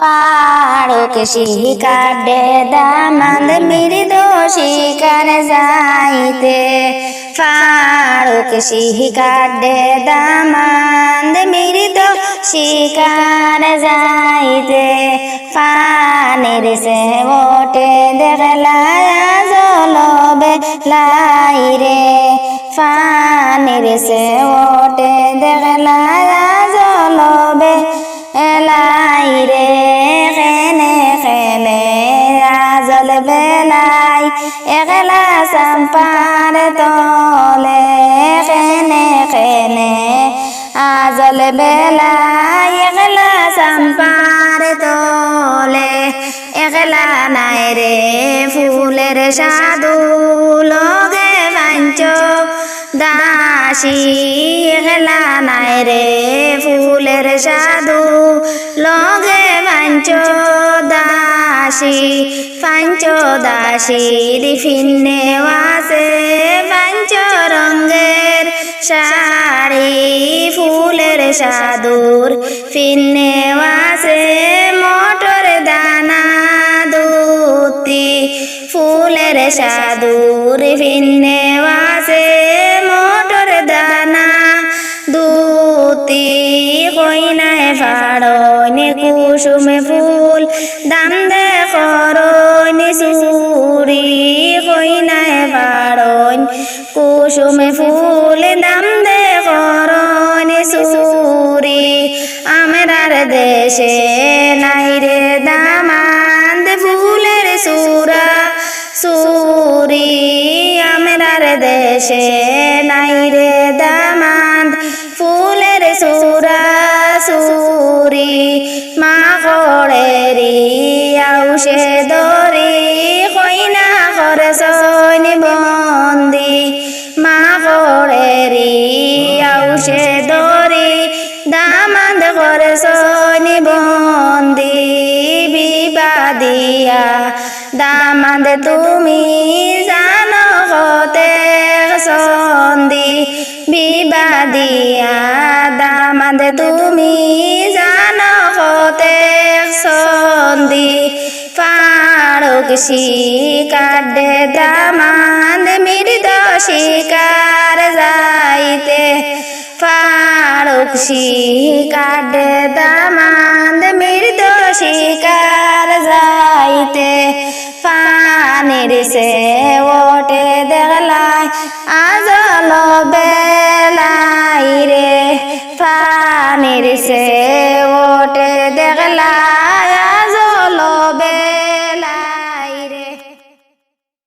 ফারুক শিকারে দামাল মৃদ শিকার যাইতে ফারুক শিকারে দামাল মৃদ শিকার যাইতে পানের সে ওঠে দেখলা জলবে লাই রে পানের সে ওঠে দেখলা জলবে লাই রে খেনে খেনে আজল বেলাই একলা সম্পার তলে খেনে খেনে আজল বেলাই একলা সম্পার তলে একলা নাই রে ফুলের সাধু লগে বাঞ্চ দাসী একলা নাই রে ফুলের সাধু লগে বাঞ্চ দাসী পাঞ্চ দাসীর ফিন্নে ওয়াসে পাঞ্চ রঙের শাড়ি ফুলের সাধুর ফিন্নে ওয়াসে মটর দানা দুতি ফুলের সাধুর ফিন্নে ওয়াসে মটর দানা দুতি কইনায় ফাড়নি কুসুমে ফুল দাম দে করনি সুরি কইনায় ফাড়ন কুসুমে ফুল দাম দে করনি সুরি আমরার দেশে নাই রে দামান্দ ফুলের সুরা সুরি আমরার দেশে নাই রে দামান্দ ফুলের সুরা সুরি মা করেরি আউসে দরি কইনা করে সৈনি বন্দি মা করেরি আউসে দরি দামান্দ করে সৈনি বন্দি বিবাদিয়া দামান্দ তুমি জানো হতে সন্ধি বিবাদিয়া দামান্দ তুমি জানো হতে সন্ধি ফারুক শিকারে দামান্দ মৃদ শিকার যাইতে ফারুক শিকারে দামান্দ মৃদ শিকার যাইতে পানির সে ওঠে দেখলাই আজল বেলাই রে পানির সে ওঠে দেখলাই